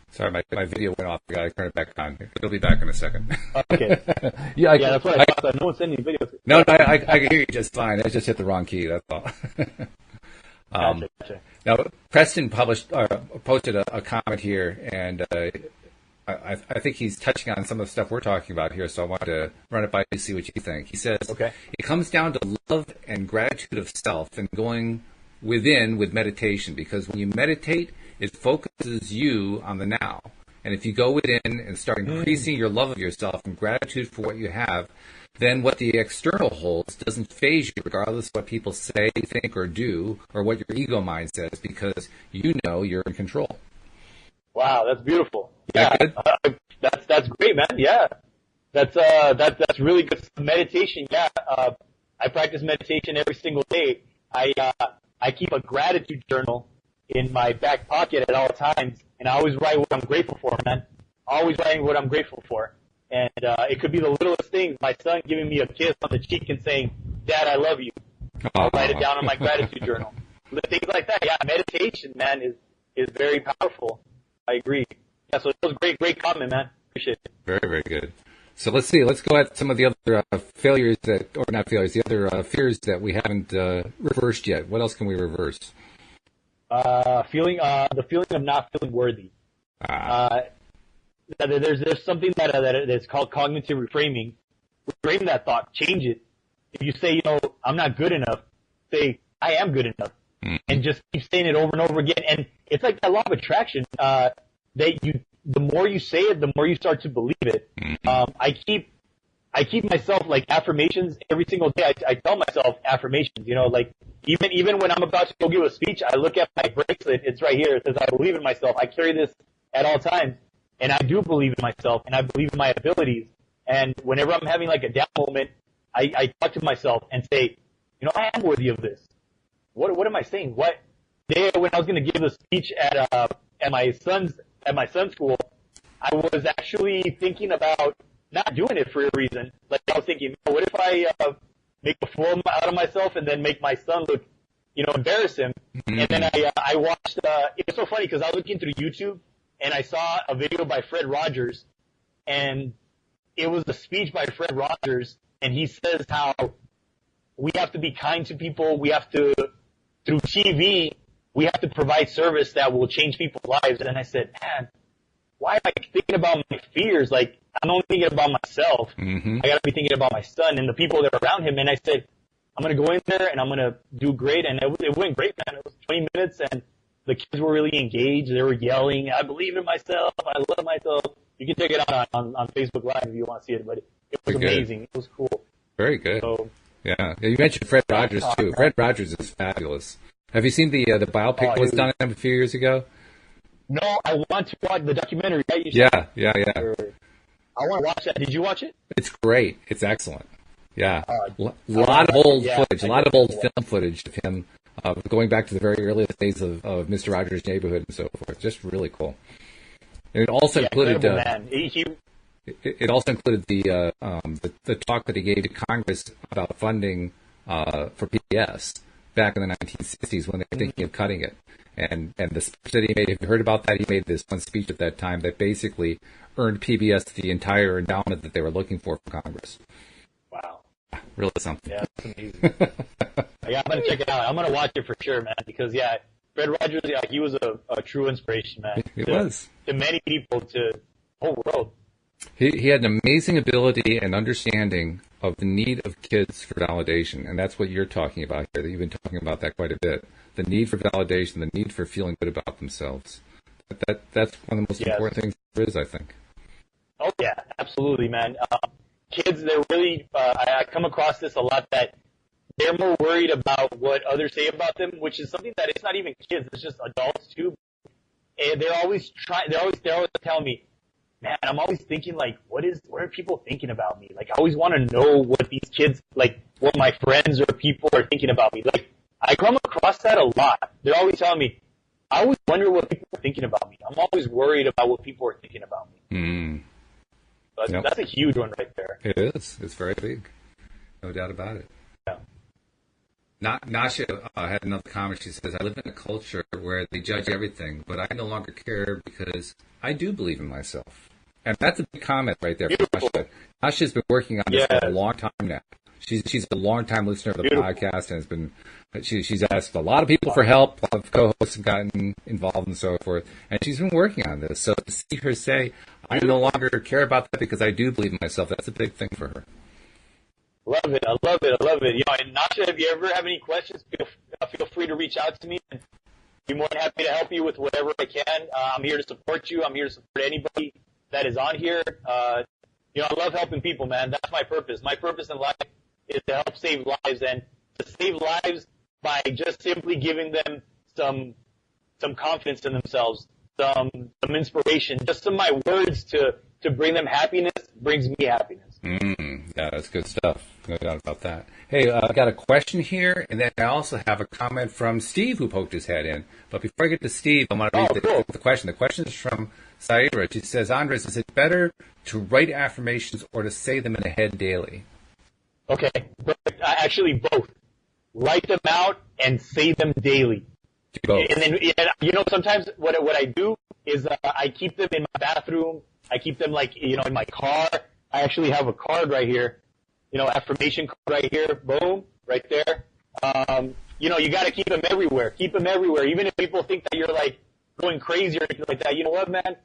Sorry, my video went off. I got to turn it back on. It'll be back in a second. Okay. Yeah, that's what I thought. No one's sending videos. No, I can hear you just fine. I just hit the wrong key. That's all. Gotcha. Now, Preston posted a comment here, and I think he's touching on some of the stuff we're talking about here, so I wanted to run it by you to see what you think. He says, okay, it comes down to love and gratitude of self and going within with meditation, because when you meditate, it focuses you on the now. And if you go within and start increasing your love of yourself and gratitude for what you have, then what the external holds doesn't faze you, regardless of what people say, think, or do, or what your ego mind says, because you're in control. Wow, that's beautiful. Yeah, that's great, man. Yeah, that's really good meditation. Yeah, I practice meditation every single day. I keep a gratitude journal in my back pocket at all times, and I always write what I'm grateful for, man. Always writing what I'm grateful for, and it could be the littlest things. My son giving me a kiss on the cheek and saying, "Dad, I love you." I'll write it down in my gratitude journal. Things like that. Yeah, meditation, man, is very powerful. I agree. Yeah, so it was great comment, man. Appreciate it. Very, very good. So let's see. Let's go at some of the other failures or not failures, the other fears that we haven't reversed yet. What else can we reverse? The feeling of not feeling worthy. There's something that's called cognitive reframing. Reframe that thought, change it. If you say, I'm not good enough, say, I am good enough. And just keep saying it over and over again. And it's like that law of attraction, the more you say it, the more you start to believe it. I keep myself like affirmations every single day. I tell myself affirmations, like even when I'm about to go give a speech, I look at my bracelet. It's right here. It says, I believe in myself. I carry this at all times. And I do believe in myself and I believe in my abilities. And whenever I'm having like a down moment, I talk to myself and say, I am worthy of this. What am I saying? What day when I was going to give a speech at my son's school, I was actually thinking about not doing it for a reason. Like I was thinking, what if I make a fool out of myself and then make my son look, embarrass him? And then I watched. It was so funny because I was looking through YouTube and I saw a video by Fred Rogers, and it was a speech by Fred Rogers, and he says how we have to be kind to people. We have to, through TV, we have to provide service that will change people's lives. And I said, man, why am I thinking about my fears? Like, I'm only thinking about myself. I got to be thinking about my son and the people that are around him. And I said, I'm going to go in there and I'm going to do great. And it went great, man. It was 20 minutes and the kids were really engaged. They were yelling, I believe in myself. I love myself. You can check it out on Facebook Live if you want to see it, but it was amazing. It was cool. Very good. So, yeah. You mentioned Fred Rogers too. Fred Rogers is fabulous. Have you seen the biopic that was done a few years ago? No, I want to watch the documentary. Right? Yeah. I want to watch that. Did you watch it? It's great. It's excellent. Yeah. A lot of old footage, a lot of old film footage of him going back to the very earliest days of Mr. Rogers' Neighborhood and so forth. Just really cool. And it also included it also included the talk that he gave to Congress about funding for PBS back in the 1960s when they were thinking of cutting it. And the speech that he made, have you heard about that? He made this one speech at that time that basically earned PBS the entire endowment that they were looking for from Congress. Wow. Really something. Yeah, that's amazing. I'm going to check it out. I'm going to watch it for sure, man, because, Fred Rogers, he was a true inspiration, man. He was. To many people, to the whole world. He had an amazing ability and understanding of the need of kids for validation, and that's what you're talking about here. That you've been talking about that quite a bit. The need for validation, the need for feeling good about themselves. That's one of the most important things there is, I think. Oh yeah, absolutely, man. Kids, they're really. I come across this a lot that they're more worried about what others say about them, which is something that it's not even kids; it's just adults too. And they're always telling me, man, I'm always thinking like, what are people thinking about me? Like, I always want to know what these kids, like, what my friends or people are thinking about me. Like, I come across that a lot. They're always telling me, I always wonder what people are thinking about me. I'm always worried about what people are thinking about me. That's a huge one right there. It is. It's very big. No doubt about it. Yeah. Nasha had another comment. She says, I live in a culture where they judge everything, but I no longer care because I do believe in myself. And that's a big comment right there. Nasha. Nasha's been working on this for a long time now. She's a long-time listener of the podcast, and she's asked a lot of people for help. A lot of co-hosts have gotten involved and so forth, and she's been working on this. So to see her say, I no longer care about that because I do believe in myself, that's a big thing for her. Love it. I love it. And Nasha, if you ever have any questions, feel free to reach out to me. And be more than happy to help you with whatever I can. I'm here to support you. I'm here to support anybody that is on here. I love helping people, man. That's my purpose. My purpose in life is to help save lives, and to save lives by just simply giving them some confidence in themselves, some inspiration, just some of my words to bring them happiness brings me happiness. Yeah, that's good stuff. No doubt about that. Hey, I got a question here, and then I also have a comment from Steve who poked his head in. But before I get to Steve, I want to read the question. The question is from Saira. She says, Andres, is it better to write affirmations or to say them in the head daily? Okay, actually both. Write them out and say them daily. Both. And then, sometimes what I do is I keep them in my bathroom. I keep them like, in my car. I actually have a card right here, affirmation card right here. Boom, right there. You got to keep them everywhere. Keep them everywhere. Even if people think that you're like going crazy or anything like that, you know what, man?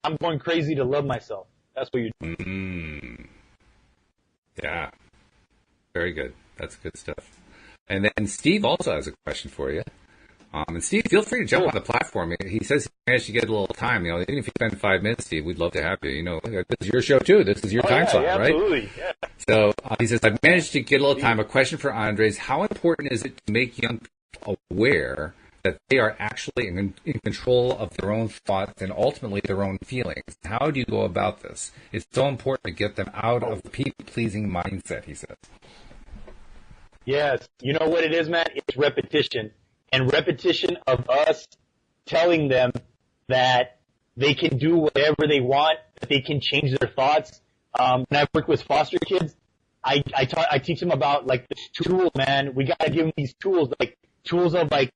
I'm going crazy to love myself. That's what you're doing. Yeah. Very good. That's good stuff. And then Steve also has a question for you. And Steve, feel free to jump on the platform. He says he managed to get a little time. Even if you spend 5 minutes, Steve, we'd love to have you. This is your show too. This is your time slot, right? Absolutely. Yeah. So he says, I've managed to get a little time. A question for Andres: how important is it to make young people aware that they are actually in control of their own thoughts and ultimately their own feelings? How do you go about this? It's so important to get them out of the people-pleasing mindset, he says. Yes. You know what it is, man? It's repetition. And repetition of us telling them that they can do whatever they want, that they can change their thoughts. When I work with foster kids, I teach them about like the tools, man. We gotta give them these tools, like tools of like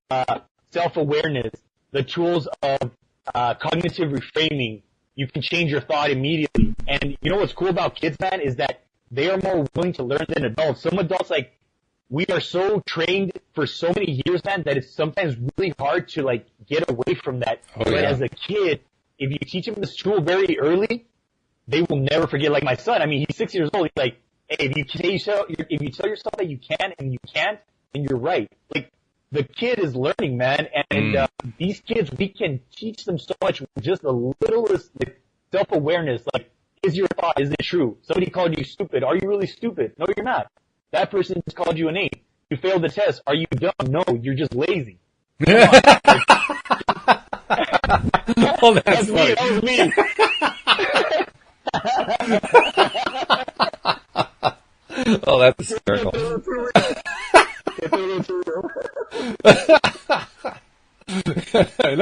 self-awareness, the tools of cognitive reframing. You can change your thought immediately. And you know what's cool about kids, man, is that they are more willing to learn than adults. Some adults, like, we are so trained for so many years, man, that it's sometimes really hard to like get away from that. But as a kid, if you teach them this tool very early, they will never forget. Like my son, I mean, he's 6 years old. He's like, hey, if you tell yourself that you can and you can't, then you're right. Like the kid is learning, man, and these kids, we can teach them so much with just a little like, self-awareness. Like, is your thought, is it true? Somebody called you stupid. Are you really stupid? No, you're not. That person just called you an 8. You failed the test. Are you dumb? No, you're just lazy. Oh, that's funny. That was me. Oh, that's hysterical.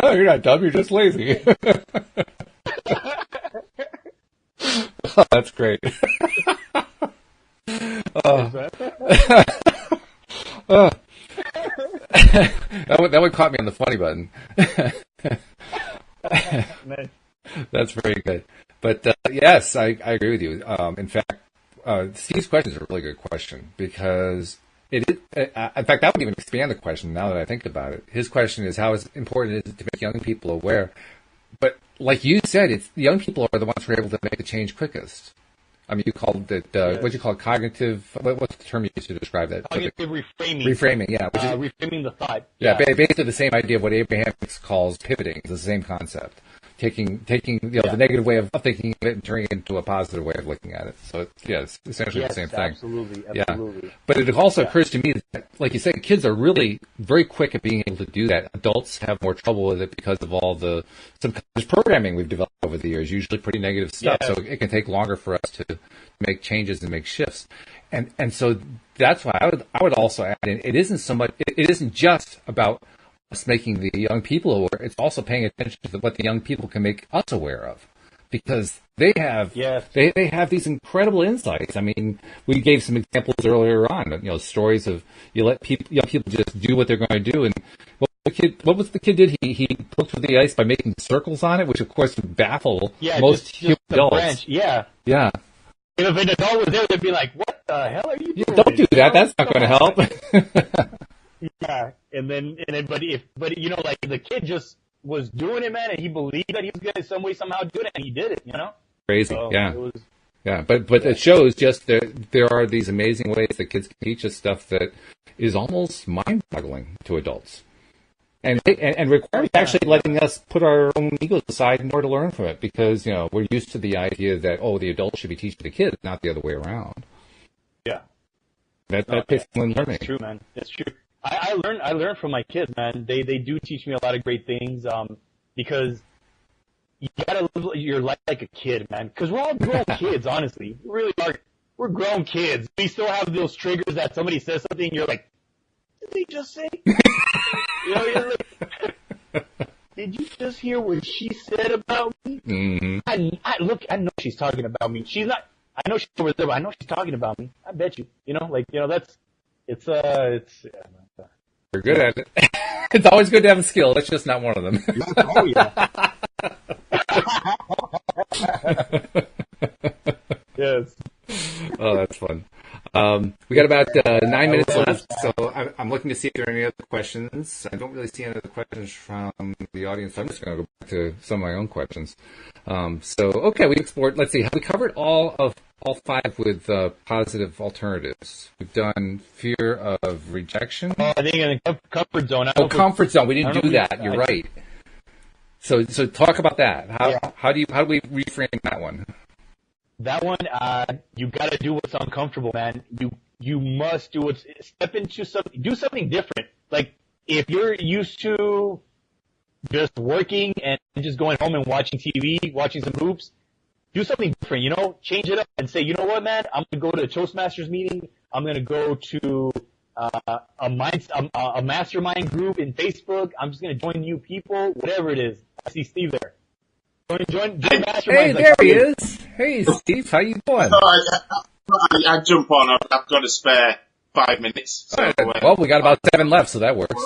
No, you're not dumb. You're just lazy. Oh, that's great. That one caught me on the funny button. That's very good. But yes, I agree with you. In fact, Steve's question is a really good question because in fact, that would even expand the question now that I think about it. His question is how important is it to make young people aware? But like you said, it's the young people are the ones who are able to make the change quickest. I mean, you called it, what do you call it, cognitive, what's the term you used to describe that? Cognitive reframing. Reframing, yeah. Which is, reframing the thought. Yeah, basically the same idea of what Abraham calls pivoting. It's the same concept. Taking the negative way of thinking of it and turning it into a positive way of looking at it. So, it's essentially the same thing. Absolutely. Yeah. But it also occurs to me that, like you said, kids are really very quick at being able to do that. Adults have more trouble with it because of all the subconscious programming we've developed over the years, usually pretty negative stuff. So it can take longer for us to make changes and make shifts. And so that's why I would also add in, it isn't just about us making the young people aware, it's also paying attention to what the young people can make us aware of, because they have they have these incredible insights. I mean, we gave some examples earlier on, stories of you let young people just do what they're going to do, and what was the kid did? He poked through the ice by making circles on it, which of course would baffle most human adults. Branch. Yeah. If an adult was there, they'd be like, "What the hell are you doing? Don't do that. That's not going to help." Yeah, but like the kid just was doing it, man, and he believed that he was going to some way somehow do it, and he did it, Crazy, so yeah. But it shows just there are these amazing ways that kids can teach us stuff that is almost mind-boggling to adults, and requires actually letting us put our own egos aside in order to learn from it, because we're used to the idea that the adults should be teaching the kids, not the other way around. Yeah, that takes learning. It's true, man. It's true. I learn from my kids, man. They do teach me a lot of great things, because you gotta live your life like a kid, man. Because we're all grown kids, honestly. We really are. We're grown kids. We still have those triggers that somebody says something, you're like, did they just say? You're like, did you just hear what she said about me? Mm-hmm. I know she's talking about me. She's not. I know she's over there, but I know she's talking about me. I bet you. That's. You're good at it. It's always good to have a skill. That's just not one of them. Oh, yeah. Yes. Oh, that's fun. We got about 9 minutes left, so I'm looking to see if there are any other questions. I don't really see any other questions from the audience. So I'm just going to go back to some of my own questions. Okay, we explored. Let's see. Have we covered all five with positive alternatives? We've done fear of rejection. I think in the comfort zone. Comfort zone. We didn't do that. You're right. So talk about that. How do we reframe that one? That one, you got to do what's uncomfortable, man. You must do step into something, do something different. Like if you're used to just working and just going home and watching TV, watching some hoops, do something different. Change it up and say, you know what, man, I'm gonna go to a Toastmasters meeting. I'm gonna go to a mastermind group in Facebook. I'm just gonna join new people, whatever it is. I see Steve there. Join hey, there he is. Hey, Steve, how you doing? I jump on. I've got a spare 5 minutes. So, well, we got about 7 left, so that works.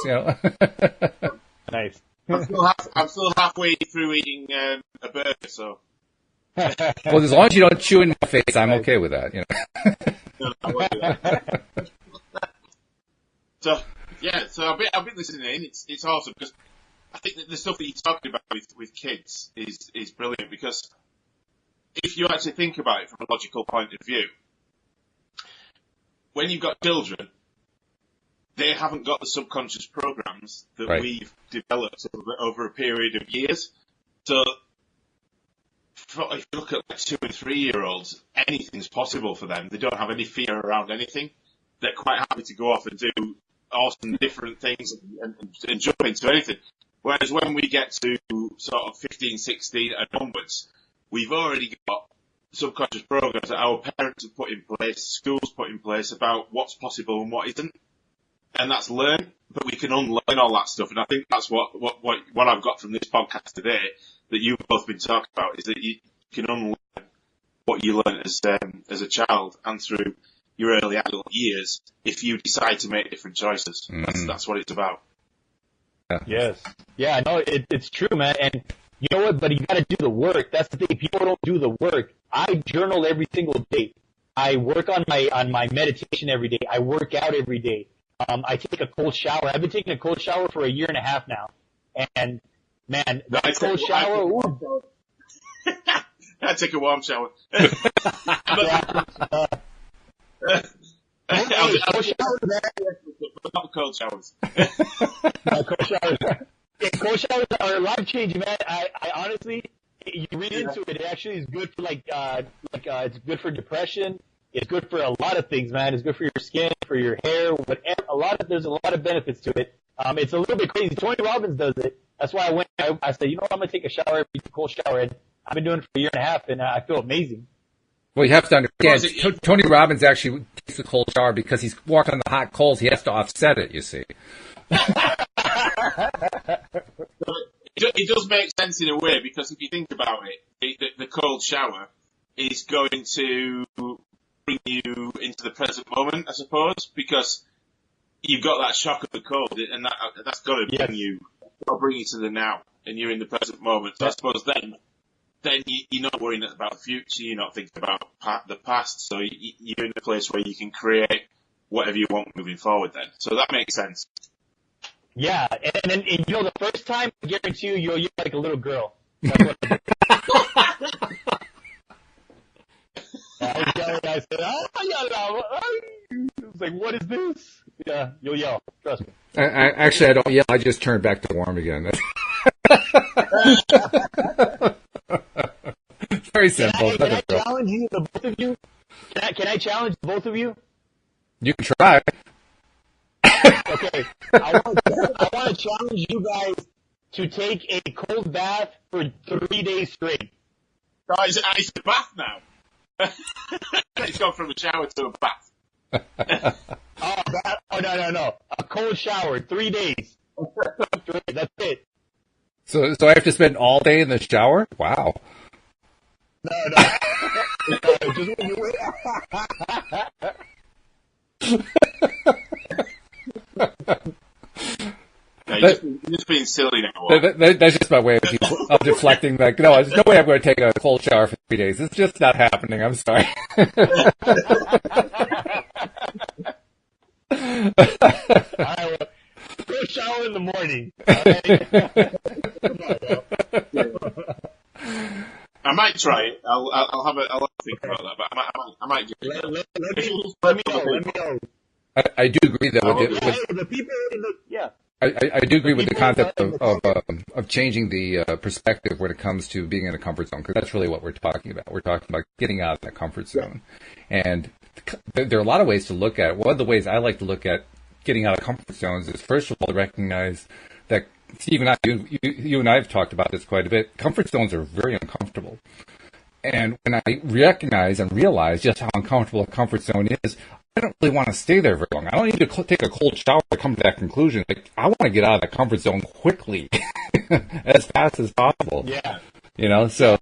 Nice. I'm still halfway through eating a burger, so. Well, as long as you don't chew in my face, I'm okay with that. No, I won't do that. So I've been listening in. It's awesome because I think that the stuff that you're talking about with kids is brilliant because if you actually think about it from a logical point of view, when you've got children, they haven't got the subconscious programs that we've developed over a period of years. So if you look at like 2 and 3 year olds, anything's possible for them. They don't have any fear around anything. They're quite happy to go off and do awesome different things and jump into anything. Whereas when we get to sort of 15, 16 and onwards, we've already got subconscious programs that our parents have put in place, schools put in place about what's possible and what isn't. And that's learned, but we can unlearn all that stuff. And I think that's what I've got from this podcast today that you've both been talking about is that you can unlearn what you learned as a child and through your early adult years if you decide to make different choices. That's what it's about. Yes. Yeah, no, it's true, man. And you know what? But you got to do the work. That's the thing. People don't do the work. I journal every single day. I work on my meditation every day. I work out every day. I take a cold shower. I've been taking a cold shower for 1.5 years now. And man, that cold shower. I take a warm shower. Not cold showers. Cold showers are life changing, man. I honestly, you read into it. It actually is good for it's good for depression. It's good for a lot of things, man. It's good for your skin, for your hair, whatever. There's a lot of benefits to it. It's a little bit crazy. Tony Robbins does it. That's why I said, you know what, I'm gonna take a shower, a cold shower, and I've been doing it for 1.5 years, and I feel amazing. Well, you have to understand, Tony Robbins actually takes a cold shower because he's walking on the hot coals. He has to offset it, you see. It does make sense in a way because if you think about it, the cold shower is going to bring you into the present moment, I suppose, because you've got that shock of the cold, and that's got to bring you to the now, and you're in the present moment. So I suppose then you're not worrying about the future, you're not thinking about the past, so you're in a place where you can create whatever you want moving forward then. So that makes sense. Yeah, and then, the first time, I guarantee you're like a little girl. I said, it's like, what is this? Yeah, you'll yell. Trust me. I don't yell. I just turn back to warm again. It's very simple. Can I challenge you, the both of you? Can I challenge both of you? You can try. Okay. I want to challenge you guys to take a cold bath for 3 days straight. It's a bath now. It's gone from a shower to a bath. No. A cold shower, 3 days. That's it. So I have to spend all day in the shower? Wow. No. Just when you wait. Yeah, just being silly now. That's just my way of deflecting. Like, no, there's no way I'm going to take a cold shower for 3 days. It's just not happening. I'm sorry. All right, well, go shower in the morning. All right? I might try it. I'll have a think about that, but I might give it. Let me know. I do agree that the people in the I do agree with the concept of changing the perspective when it comes to being in a comfort zone, because that's really what we're talking about. We're talking about getting out of that comfort zone, and there are a lot of ways to look at it. One of the ways I like to look at getting out of comfort zones is, first of all, to recognize that Steve and you and I have talked about this quite a bit. Comfort zones are very uncomfortable. And when I recognize and realize just how uncomfortable a comfort zone is, I don't really want to stay there very long. I don't need to take a cold shower to come to that conclusion. Like, I want to get out of that comfort zone quickly, as fast as possible. Yeah. So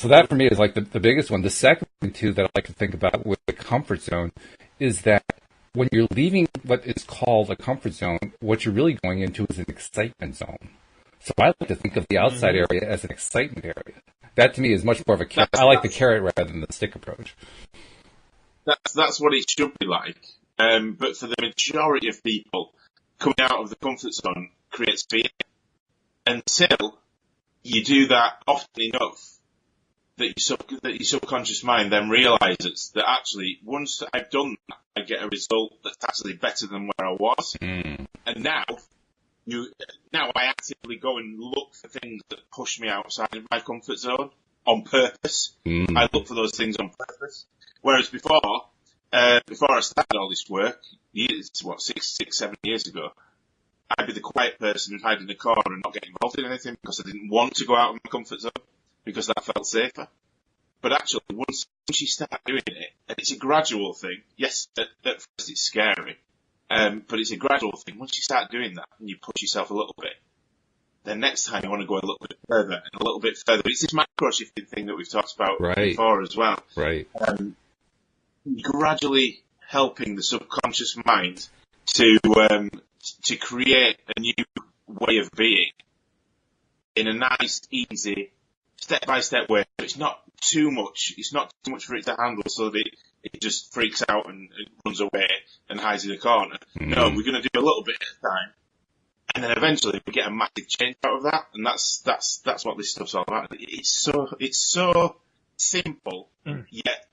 that for me is like the biggest one. The second thing, too, that I like to think about with the comfort zone is that when you're leaving what is called a comfort zone, what you're really going into is an excitement zone. So I like to think of the outside area as an excitement area. That to me is much more of a carrot. I like the carrot rather than the stick approach. That's what it should be like. But for the majority of people, coming out of the comfort zone creates fear. Until you do that often enough, that your subconscious mind then realizes that actually, once I've done that, I get a result that's actually better than where I was. And now I actively go and look for things that push me outside of my comfort zone on purpose. I look for those things on purpose. Whereas before I started all this work, 7 years ago, I'd be the quiet person who'd hide in the corner and not get involved in anything because I didn't want to go out of my comfort zone, because that felt safer. But actually, once you start doing it, and it's a gradual thing, yes, at first it's scary, but it's a gradual thing. Once you start doing that and you push yourself a little bit, then next time you want to go a little bit further and a little bit further. It's this macro-shifting thing that we've talked about before as well. Right. Gradually helping the subconscious mind to create a new way of being in a nice, easy, step-by-step way. It's not too much. It's not too much for it to handle, so that it just freaks out and runs away and hides in a corner. No, we're going to do a little bit at a time, and then eventually we get a massive change out of that. And that's what this stuff's all about. It's so simple, yet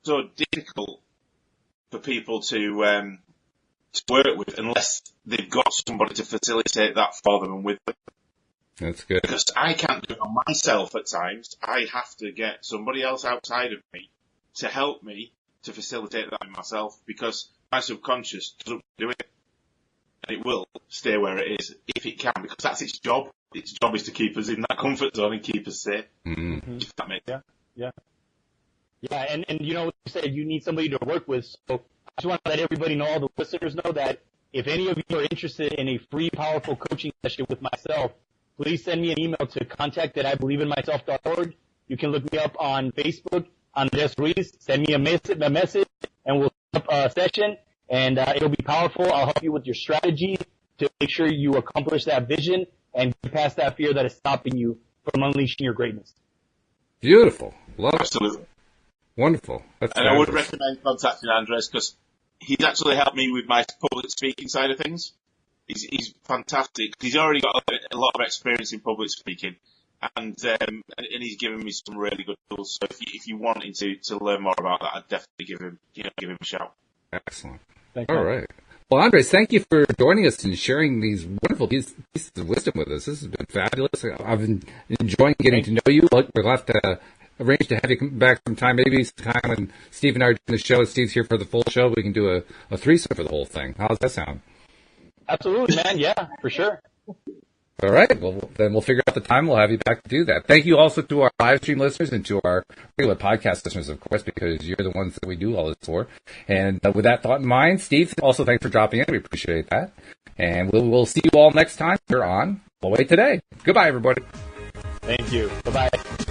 so difficult for people to work with unless they've got somebody to facilitate that for them and with them. That's good. Because I can't do it on myself at times. I have to get somebody else outside of me to help me to facilitate that in myself, because my subconscious doesn't do it. And it will stay where it is if it can, because that's its job. Its job is to keep us in that comfort zone and keep us safe. If that makes sense. Yeah, and you said you need somebody to work with, so I just want to let everybody know, all the listeners know, that if any of you are interested in a free, powerful coaching session with myself, please send me an email to contact@IbelieveInMyself.org. You can look me up on Facebook, Andres Ruiz. Send me a message, and we'll set up a session, and it'll be powerful. I'll help you with your strategy to make sure you accomplish that vision and get past that fear that is stopping you from unleashing your greatness. Beautiful. Love it. Absolutely. Wonderful. And I would recommend contacting Andres, because he's actually helped me with my public speaking side of things. He's fantastic. He's already got a lot of experience in public speaking, and he's given me some really good tools. So if you wanted to learn more about that, I'd definitely give him a shout. Excellent. All right. Well, Andres, thank you for joining us and sharing these wonderful pieces of wisdom with us. This has been fabulous. I've been enjoying getting to know you. We'll have to arrange to have you come back sometime. Maybe sometime when Steve and I are doing the show, Steve's here for the full show, we can do a threesome for the whole thing. How does that sound? Absolutely, man. Yeah, for sure. All right. Well, then we'll figure out the time. We'll have you back to do that. Thank you also to our live stream listeners and to our regular podcast listeners, of course, because you're the ones that we do all this for. And with that thought in mind, Steve, also thanks for dropping in. We appreciate that. And we'll see you all next time here on LOA Today. Goodbye, everybody. Thank you. Bye-bye.